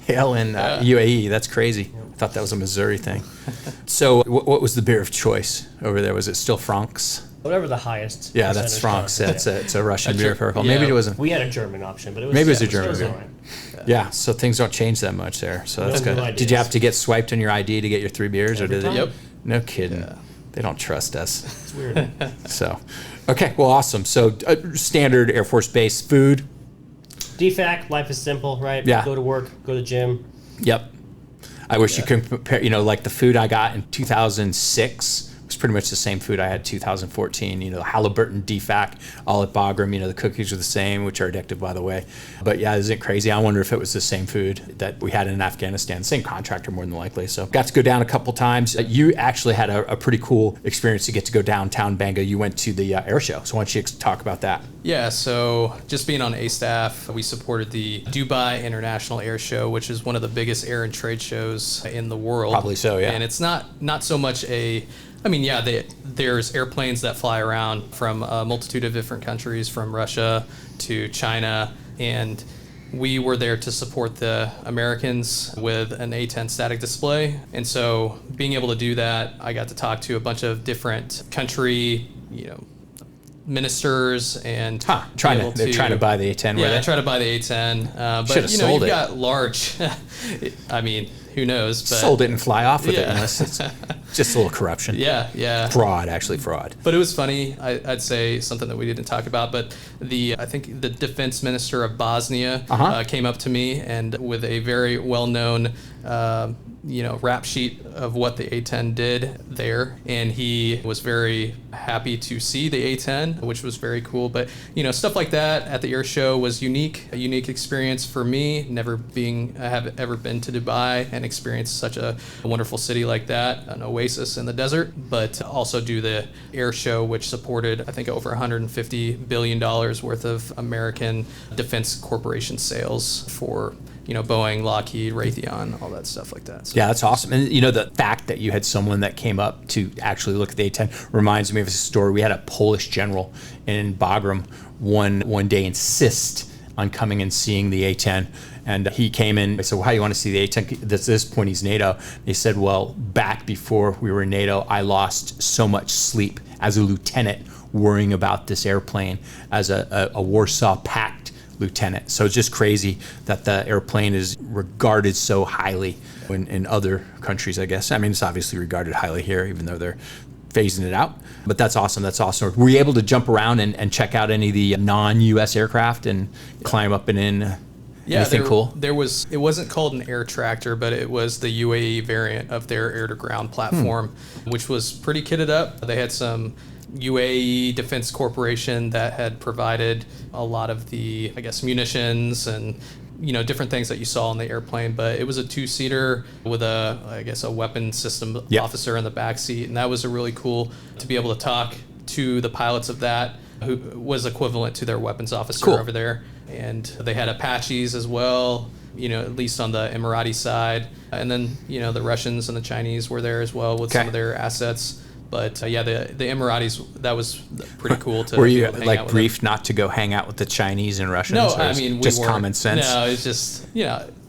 UAE. That's crazy. I thought that was a Missouri thing. So what was the beer of choice over there? Was it still Francs? Whatever the highest. Yeah, that's percentage Francs. content. It's a Russian That's beer, your- if I recall. yeah. Maybe it wasn't. We had a German option, but it was Maybe it was a yeah, German was beer. all right. Yeah, so things don't change that much there. So that's No good. new Did you have ideas. to get swiped on your ID to get your 3 beers, or Every did time. they? Yep. No kidding. Yeah. They don't trust us. It's weird. So, okay, well, awesome. So, standard Air Force Base food. DFAC, life is simple, right? Yeah. Go to work, go to the gym. Yep. I wish you could compare, like the food I got in 2006 was pretty much the same food I had 2014. Halliburton, DFAC, all at Bagram. The cookies are the same, which are addictive, by the way. But yeah, isn't it crazy? I wonder if it was the same food that we had in Afghanistan. Same contractor, more than likely. So got to go down a couple times. You actually had a pretty cool experience to get to go downtown Bango. You went to the air show. So why don't you talk about that? Yeah, so just being on A staff, we supported the Dubai International Air Show, which is one of the biggest air and trade shows in the world. Probably so, yeah. And it's not so much there's airplanes that fly around from a multitude of different countries, from Russia to China, and we were there to support the Americans with an A-10 static display. And so being able to do that, I got to talk to a bunch of different country, ministers and They're trying to buy the A-10. Yeah, they try to buy the A-10. But Should've sold you've it. got large. I mean, who knows? But Sold it and fly off with it, Yeah. unless it's just a little corruption. Yeah. Fraud. But it was funny. I'd say something that we didn't talk about, but I think the defense minister of Bosnia came up to me and with a very well-known rap sheet of what the A-10 did there, and he was very happy to see the A-10, which was very cool. But stuff like that at the air show was a unique experience for me. I have ever been to Dubai and experienced such a wonderful city like that, an oasis in the desert. But also do the air show, which supported I think over $150 billion worth of American defense corporation sales for Boeing, Lockheed, Raytheon, all that stuff like that. So, Yeah, that's awesome. And the fact that you had someone that came up to actually look at the A-10 reminds me of a story. We had a Polish general in Bagram one day insist on coming and seeing the A-10. And he came in, I said, well, how do you want to see the A-10? At this point, he's NATO. He said, well, back before we were in NATO, I lost so much sleep as a lieutenant worrying about this airplane as a Warsaw Pact lieutenant. So it's just crazy that the airplane is regarded so highly in other countries, I guess. I mean, it's obviously regarded highly here, even though they're phasing it out. But that's awesome. That's awesome. Were you able to jump around and check out any of the non-U.S. aircraft and climb up and in? yeah, Anything cool? It wasn't called an air tractor, but it was the UAE variant of their air-to-ground platform, which was pretty kitted up. They had some UAE Defense Corporation that had provided a lot of the, I guess, munitions and different things that you saw on the airplane. But it was a 2-seater with a weapon system officer in the back seat, and that was a really cool to be able to talk to the pilots of that, who was equivalent to their weapons officer over there. And they had Apaches as well, at least on the Emirati side, and then the Russians and the Chinese were there as well with some of their assets. But the Emiratis, that was pretty cool to. Were you hang out with briefed not to go hang out with the Chinese and Russians? No, or I is mean it just we weren't. common sense. No, it's just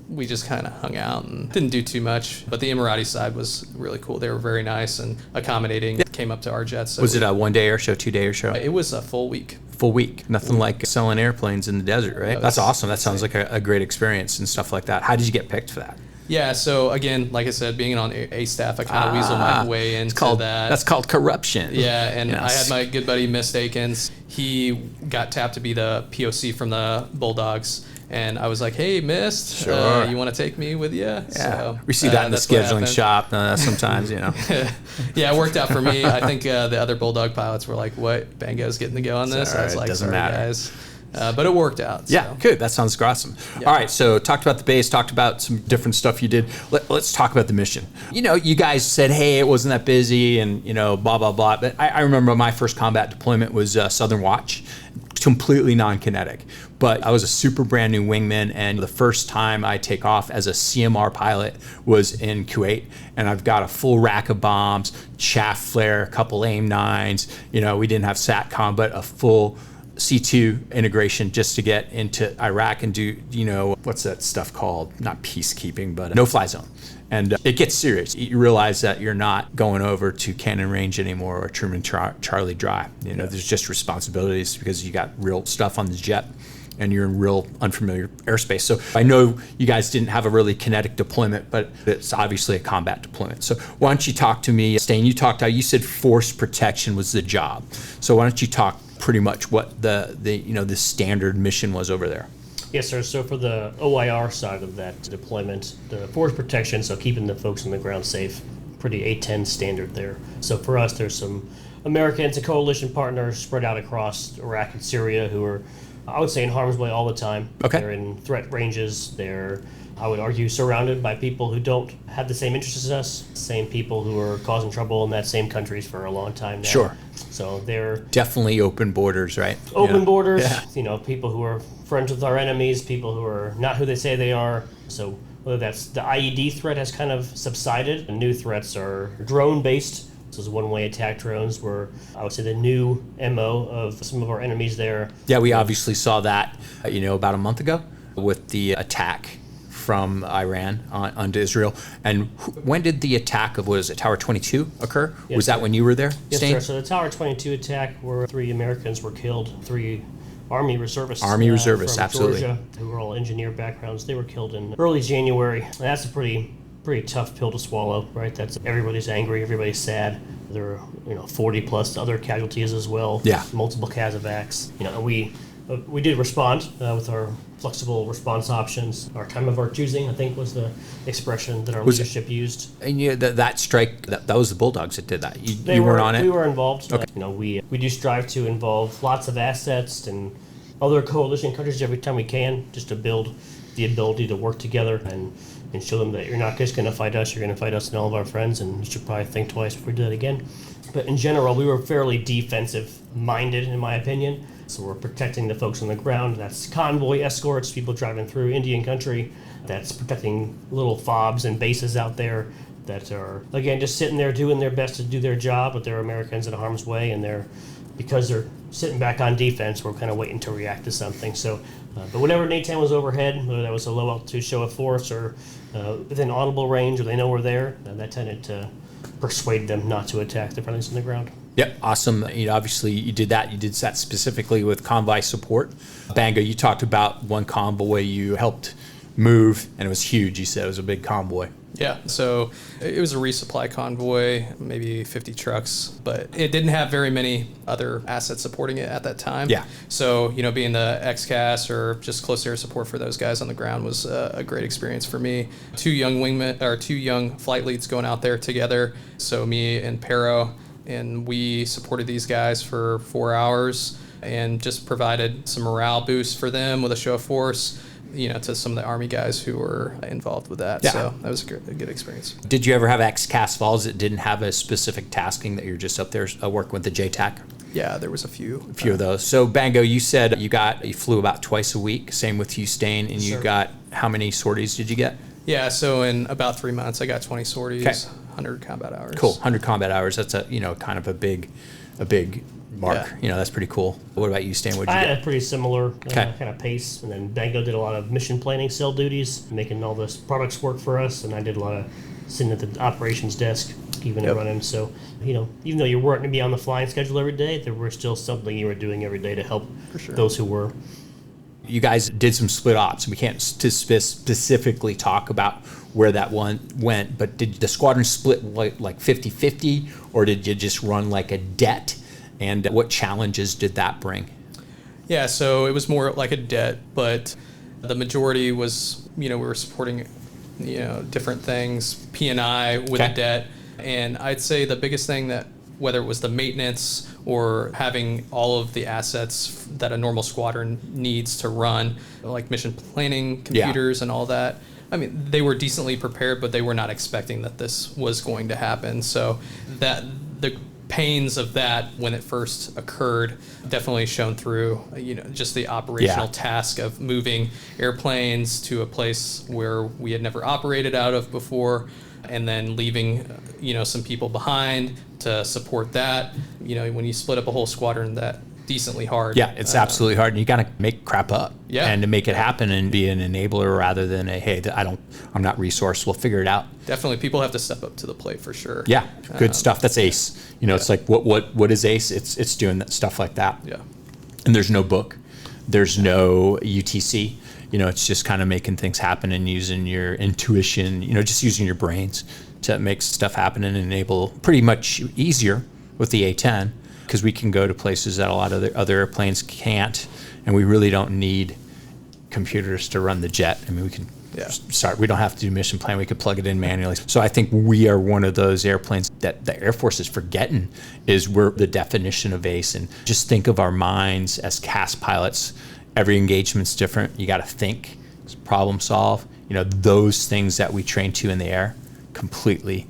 we just kind of hung out and didn't do too much. But the Emirati side was really cool. They were very nice and accommodating. Came up to our jets. So Was it a 1-day air show, 2-day air show? It was a full week. Full week. Nothing like selling airplanes in the desert, right? No, That's it's awesome. That sounds like a great experience and stuff like that. How did you get picked for that? Yeah, so again, like I said, being on A staff, I kind of weaseled my way into that. That's called corruption. Yeah, and Yes. I had my good buddy Miss Akins. He got tapped to be the POC from the Bulldogs, And I was like, hey, Mist, Sure. you want to take me with you? Yeah. So, We see that in the that's what scheduling happened. shop sometimes, Yeah, it worked out for me. I think the other Bulldog pilots were like, what? Bango's getting to go on this? all I was right, like, doesn't sorry, matter. guys. But it worked out. Yeah, So. good. That sounds awesome. Yeah. All right, so talked about the base, talked about some different stuff you did. Let's talk about the mission. You guys said, hey, it wasn't that busy and, blah, blah, blah. But I remember my first combat deployment was Southern Watch, completely non-kinetic. But I was a super brand new wingman, and the first time I take off as a CMR pilot was in Kuwait, and I've got a full rack of bombs, chaff flare, a couple AIM-9s. We didn't have SATCOM, but a full C2 integration just to get into Iraq and do, what's that stuff called? Not peacekeeping, but no-fly zone. And it gets serious. You realize that you're not going over to Cannon Range anymore or Truman Charlie Dry. There's just responsibilities because you got real stuff on the jet and you're in real unfamiliar airspace. So I know you guys didn't have a really kinetic deployment, but it's obviously a combat deployment. So why don't you talk to me, Stain, you said force protection was the job. So why don't you talk pretty much what the standard mission was over there? Yes, sir. So for the OIR side of that deployment, the force protection, so keeping the folks on the ground safe, pretty A10 standard there. So for us, there's some Americans and coalition partners spread out across Iraq and Syria who are, I would say, in harm's way all the time. Okay. They're in threat ranges. They're, I would argue, surrounded by people who don't have the same interests as us, same people who are causing trouble in that same countries for a long time now. Sure. So they're Definitely open borders, right? open borders, Yeah. People who are friends with our enemies, people who are not who they say they are. So whether that's the IED threat has kind of subsided, and new threats are drone-based. This is one-way attack drones were, I would say, the new MO of some of our enemies there. Yeah, we obviously saw that, about a month ago with the attack from Iran onto Israel. And when did the attack of, Tower 22 occur? Yes, Was that sir. when you were there, Yes, Stain? sir. So the Tower 22 attack, where 3 Americans were killed, 3 Army reservists. Army reservists, from absolutely. Georgia, who were all engineer backgrounds. They were killed in early January. And that's a pretty tough pill to swallow, right? That's everybody's angry, everybody's sad. There are 40 plus other casualties as well. Yeah. Multiple CASEVACs. And we did respond with our flexible response options. Our time of our choosing, I think, was the expression that our leadership used. And that strike, that was the Bulldogs that did that. You weren't on it? We were involved. Okay. We do strive to involve lots of assets and other coalition countries every time we can, just to build the ability to work together and show them that you're not just going to fight us, you're going to fight us and all of our friends, and you should probably think twice before you do that again. But in general, we were fairly defensive-minded, in my opinion. So we're protecting the folks on the ground. That's convoy escorts, people driving through Indian country. That's protecting little FOBs and bases out there that are, again, just sitting there doing their best to do their job, but they're Americans in harm's way, and because they're sitting back on defense, we're kind of waiting to react to something. So, but whenever NATAM was overhead, whether that was a low altitude show of force or within audible range, or they know we're there, that tended to persuade them not to attack the friendlies on the ground. Yep, awesome. Obviously, you did that. You did that specifically with convoy support. Bango, you talked about one convoy you helped move, and it was huge. You said it was a big convoy. Yeah, so it was a resupply convoy, maybe 50 trucks, but it didn't have very many other assets supporting it at that time. Yeah. So, being the HawgCast or just close air support for those guys on the ground was a great experience for me. 2 young flight leads going out there together. So me and Pero, and we supported these guys for 4 hours and just provided some morale boost for them with a show of force, to some of the Army guys who were involved with that. Yeah. So that was a good experience. Did you ever have HawgCast falls that didn't have a specific tasking that you're just up there working with the JTAC? Yeah, there was a few. A few of those. So Bango, you said you flew about twice a week. Same with you, Stain, and you Sure. got, how many sorties did you get? Yeah, so in about 3 months, I got 20 sorties, Okay. 100 combat hours. Cool, 100 combat hours. That's kind of a big mark. Yeah. That's pretty cool. What about you, Stan? What'd I you had get? a pretty similar Okay. kind of pace, and then Bango did a lot of mission planning cell duties, making all the products work for us, and I did a lot of sitting at the operations desk, keeping it running. So, even though you weren't going to be on the flying schedule every day, there were still something you were doing every day to help those who were. You guys did some split ops. We can't specifically talk about where that one went, but did the squadron split like 50-50, or did you just run like a det? And what challenges did that bring? Yeah, so it was more like a det, but The majority was, we were supporting, different things, P&I with a debt. And I'd say the biggest thing that, whether it was the maintenance or having all of the assets that a normal squadron needs to run, like mission planning, computers and all that, I mean, they were decently prepared, but they were not expecting that this was going to happen. So that the pains of that when it first occurred definitely shone through, just the operational task of moving airplanes to a place where we had never operated out of before, and then leaving, some people behind to support that. When you split up a whole squadron, that decently hard. Yeah, it's absolutely hard, and you got to make crap up. Yeah. And to make it happen and be an enabler rather than hey, I'm not resourced. We'll figure it out. Definitely, people have to step up to the plate for sure. Yeah, good stuff. That's ACE. It's like what is ACE? It's doing that stuff like that. Yeah. And there's no book, there's no UTC. It's just kind of making things happen and using your intuition. Just using your brains to make stuff happen and enable pretty much easier with the A10. Because we can go to places that a lot of the other airplanes can't, and we really don't need computers to run the jet. I mean, we can start. We don't have to do mission plan. We could plug it in manually. So I think we are one of those airplanes that the Air Force is forgetting is we're the definition of ACE. And just think of our minds as CAS pilots. Every engagement's different. You got to think, problem solve. Those things that we train to in the air completely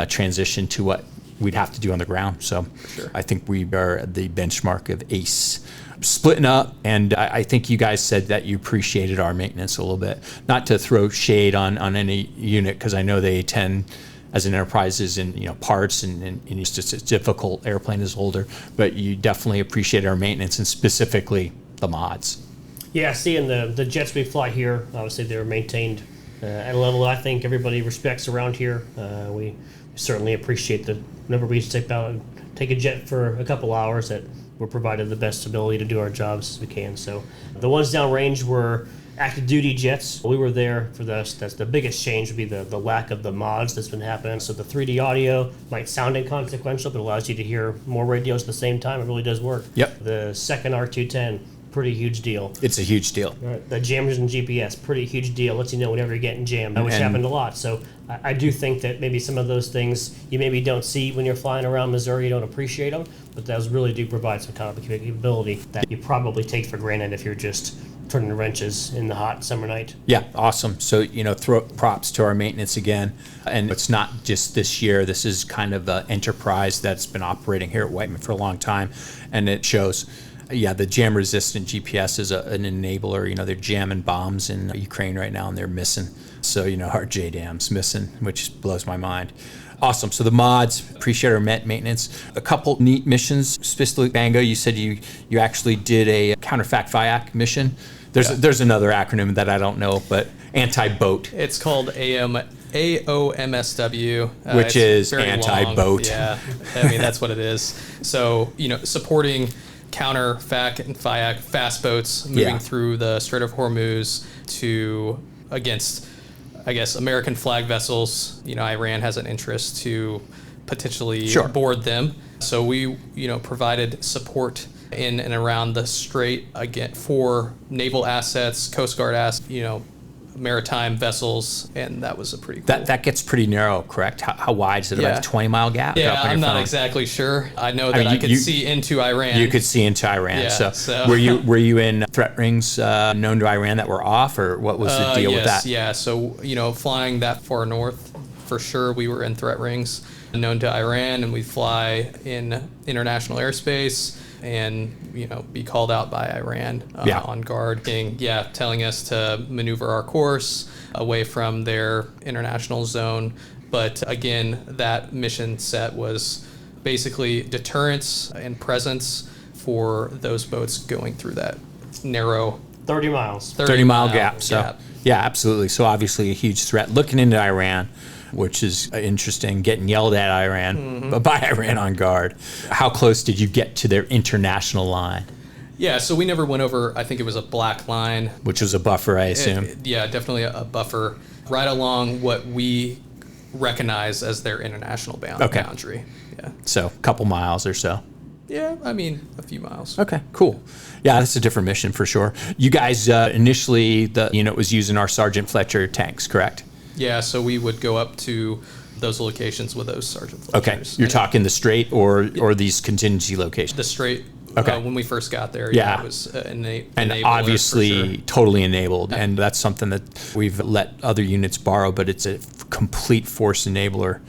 transition to what we'd have to do on the ground. So I think we are the benchmark of ACE. Splitting up, and I think you guys said that you appreciated our maintenance a little bit. Not to throw shade on any unit, because I know they tend, as an enterprise, is in parts and it's just a difficult airplane is older, but you definitely appreciate our maintenance and specifically the mods. Yeah, seeing the jets we fly here, obviously they're maintained at a level that I think everybody respects around here. We certainly appreciate whenever we step out and take a jet for a couple hours, that we're provided the best ability to do our jobs as we can. So the ones downrange were active duty jets. We were there for that's the biggest change would be the lack of the mods that's been happening. So the 3D audio might sound inconsequential, but allows you to hear more radios at the same time. It really does work. Yep. The second R210, pretty huge deal. It's a huge deal. The jammers and GPS, pretty huge deal. Lets you know whenever you're getting jammed, which happened a lot. So I do think that maybe some of those things you maybe don't see when you're flying around Missouri, you don't appreciate them, but those really do provide some kind of capability that you probably take for granted if you're just turning the wrenches in the hot summer night. Yeah, awesome. So, throw props to our maintenance again. And it's not just this year. This is kind of an enterprise that's been operating here at Whiteman for a long time, and it shows. Yeah, the jam-resistant GPS is an enabler. They're jamming bombs in Ukraine right now, and they're missing. So, our JDAM's missing, which blows my mind. Awesome. So the mods, appreciate our maintenance. A couple neat missions, specifically Bango. You said you actually did a counterfact FIAC mission. There's another acronym that I don't know, but anti-boat. It's called AOMSW, which is anti-boat. Yeah, I mean, that's what it is. So, supporting counter-FAC and FIAC fast boats moving through the Strait of Hormuz against, I guess, American flag vessels. Iran has an interest to potentially board them. So we, provided support in and around the strait again for naval assets, Coast Guard assets, maritime vessels, and that was a pretty cool. That gets pretty narrow, correct? How wide is it? About a 20-mile gap? Yeah, I'm not exactly sure. I know that I could see into Iran. You could see into Iran. Yeah, so were you in threat rings known to Iran that were off, or what was the deal with that? Yeah, so flying that far north, for sure we were in threat rings known to Iran, and we fly in international airspace and be called out by Iran on guard, telling us to maneuver our course away from their international zone. But again, that mission set was basically deterrence and presence for those boats going through that narrow 30 miles. 30-mile gap. So yeah, absolutely. So obviously a huge threat. Looking into Iran, which is interesting, getting yelled at Iran, by Iran on guard. How close did you get to their international line? Yeah, so we never went over, I think it was a black line. Which was a buffer, I assume. Definitely a buffer right along what we recognize as their international boundary. Yeah. So a couple miles or so. Yeah, I mean, a few miles. Okay, cool. Yeah, that's a different mission for sure. You guys, initially, the unit was using our Sergeant Fletcher tanks, correct? Yeah, so we would go up to those locations with those Sergeant Okay, Fletchers. you're talking the straight or these contingency locations? The straight. Okay. When we first got there, Yeah. it was enabler And for obviously sure. totally enabled, and that's something that we've let other units borrow, but it's a complete force enabler,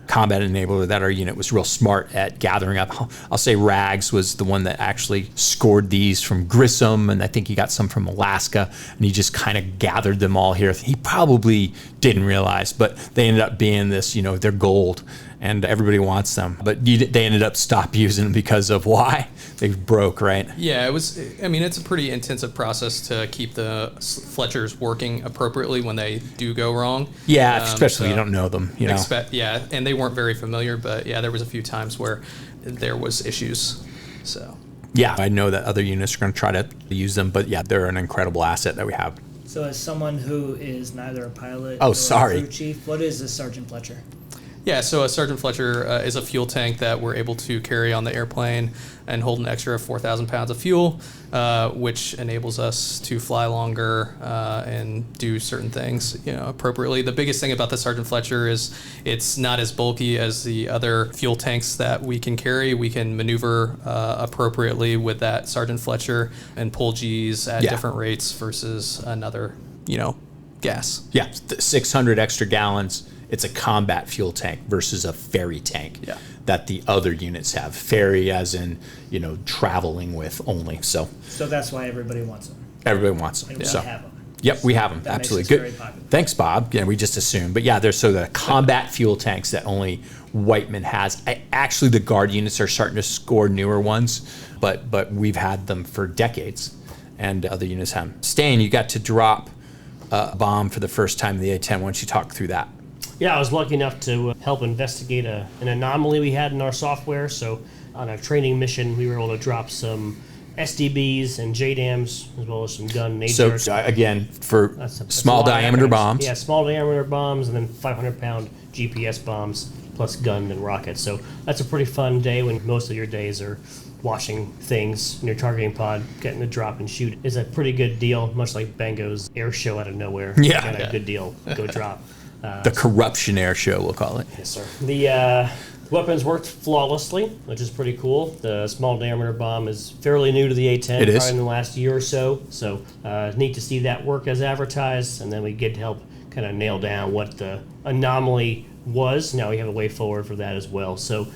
combat enabler that our unit was real smart at gathering up. I'll say Rags was the one that actually scored these from Grissom, and I think he got some from Alaska, and he just kind of gathered them all here. He probably didn't realize, but they ended up being this, they're gold, and everybody wants them. But they ended up stop using them because of why? They broke, right? Yeah, it's a pretty intensive process to keep the Fletchers working appropriately when they do go wrong. Yeah, especially if you don't know them, And they weren't very familiar, but yeah, there was a few times where there was issues. So yeah, I know that other units are going to try to use them, but yeah, they're an incredible asset that we have. So as someone who is neither a pilot Oh, or sorry. a crew chief, what is a Sergeant Fletcher? yeah, so a Sergeant Fletcher is a fuel tank that we're able to carry on the airplane and hold an extra 4,000 pounds of fuel, which enables us to fly longer and do certain things, appropriately. The biggest thing about the Sergeant Fletcher is it's not as bulky as the other fuel tanks that we can carry. We can maneuver appropriately with that Sergeant Fletcher and pull G's at different rates versus another, gas. Yeah, 600 extra gallons. It's a combat fuel tank versus a ferry tank that the other units have. Ferry as in, traveling with only. So that's why everybody wants them. everybody wants them. And we So have them. yep, we have them. That makes Absolutely. us Good. very popular. Thanks, Bob. Yeah, we just assumed. But yeah, they're the combat fuel tanks that only Whiteman has. Actually, the Guard units are starting to score newer ones, but we've had them for decades, and other units have them. Stan, you got to drop a bomb for the first time in the A-10. Why don't you talk through that? Yeah, I was lucky enough to help investigate an anomaly we had in our software. So on a training mission, we were able to drop some SDBs and JDAMs, as well as some gun and So AJARs. again, for That's a small lot of diameter acronyms. bombs. Yeah, small diameter bombs, and then 500-pound GPS bombs, plus gun and rockets. So that's a pretty fun day when most of your days are washing things in your targeting pod, getting to drop and shoot. Is a pretty good deal, much like Bango's air show out of nowhere. Yeah. Got a good deal. Go drop. The corruption air show, we'll call it. Yes, sir. The weapons worked flawlessly, which is pretty cool. The small diameter bomb is fairly new to the A-10, It is. probably in the last year or so. So neat to see that work as advertised, and then we get to help kind of nail down what the anomaly was. Now we have a way forward for that as well. So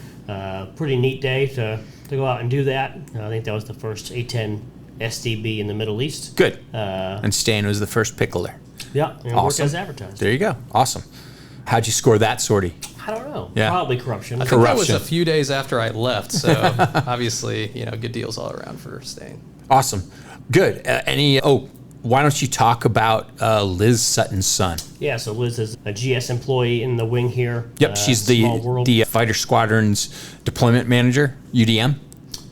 pretty neat day to go out and do that. I think that was the first A-10 SDB in the Middle East. Good. And Stan was the first pickler. Yeah, and it worked Awesome. as advertised. There you go. Awesome. How'd you score that sortie? I don't know. Yeah. Probably corruption. I think that was Corruption. a few days after I left, so obviously, good deals all around for staying. Awesome. Good. Why don't you talk about Liz Sutton's son? Yeah, so Liz is a GS employee in the wing here. Yep, she's Small world. the fighter squadron's deployment manager, UDM.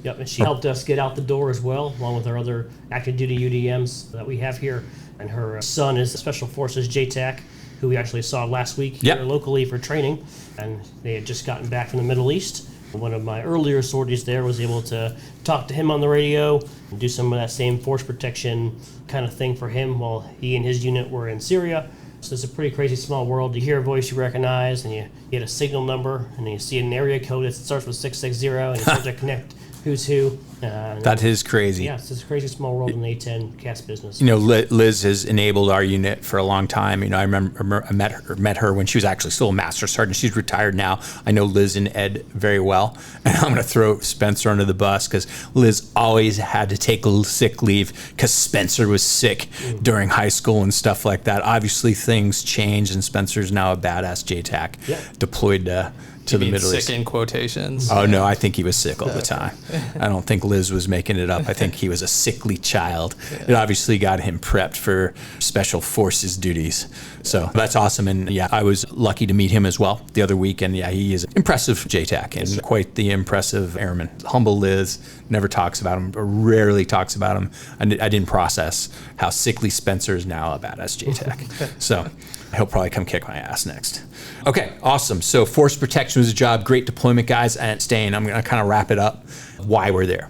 Yep, and she helped us get out the door as well, along with our other active duty UDMs that we have here. And her son is Special Forces JTAC, who we actually saw last week here Yep. locally for training. And they had just gotten back from the Middle East. One of my earlier sorties there was able to talk to him on the radio and do some of that same force protection kind of thing for him while he and his unit were in Syria. So it's a pretty crazy small world. You hear a voice you recognize, and you get a signal number, and then you see an area code that starts with 660, and you start to connect who's who. That is crazy. Yeah, it's a crazy small world in the A-10 cast business. Liz has enabled our unit for a long time. I remember I met her when she was actually still a master sergeant. She's retired now. I know Liz and Ed very well, and I'm going to throw Spencer under the bus because Liz always had to take sick leave because Spencer was sick during high school and stuff like that. Obviously, things changed, and Spencer's now a badass JTAC deployed to the Middle East. Sick in quotations. Oh, no, I think he was sick all the time. I don't think Liz was making it up. I think he was a sickly child. It obviously got him prepped for Special Forces duties. So that's awesome. And yeah, I was lucky to meet him as well the other week. And yeah, he is an impressive JTAC and quite the impressive airman. Humble Liz, never talks about him, or rarely talks about him. I didn't process how sickly Spencer is now a badass JTAC. So He'll probably come kick my ass next. Okay, awesome. So force protection was a job. Great deployment, guys. And Stain, I'm going to kind of wrap it up. Why we're there.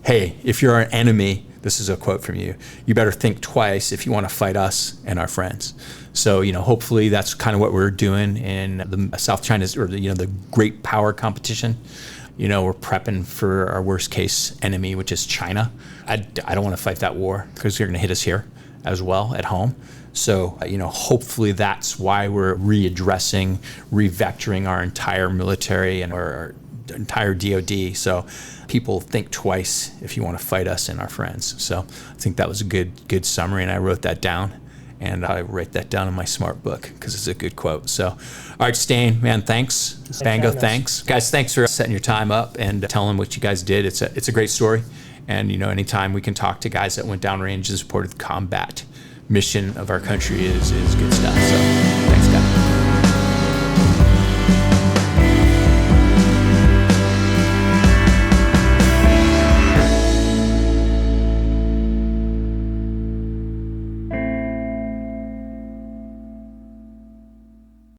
Hey, if you're an enemy, this is a quote from you, you better think twice if you want to fight us and our friends. So, hopefully that's kind of what we're doing in the South China, or the great power competition. We're prepping for our worst case enemy, which is China. I don't want to fight that war because they're going to hit us here as well at home. So, hopefully that's why we're revectoring our entire military and our entire DOD. So people think twice if you want to fight us and our friends. So I think that was a good summary, and I wrote that down. And I write that down in my smart book because it's a good quote. So, all right, Stain, man, thanks. Bango, thanks. Guys, thanks for setting your time up and telling what you guys did. It's a great story. And, anytime we can talk to guys that went downrange and supported the combat mission of our country is good stuff. So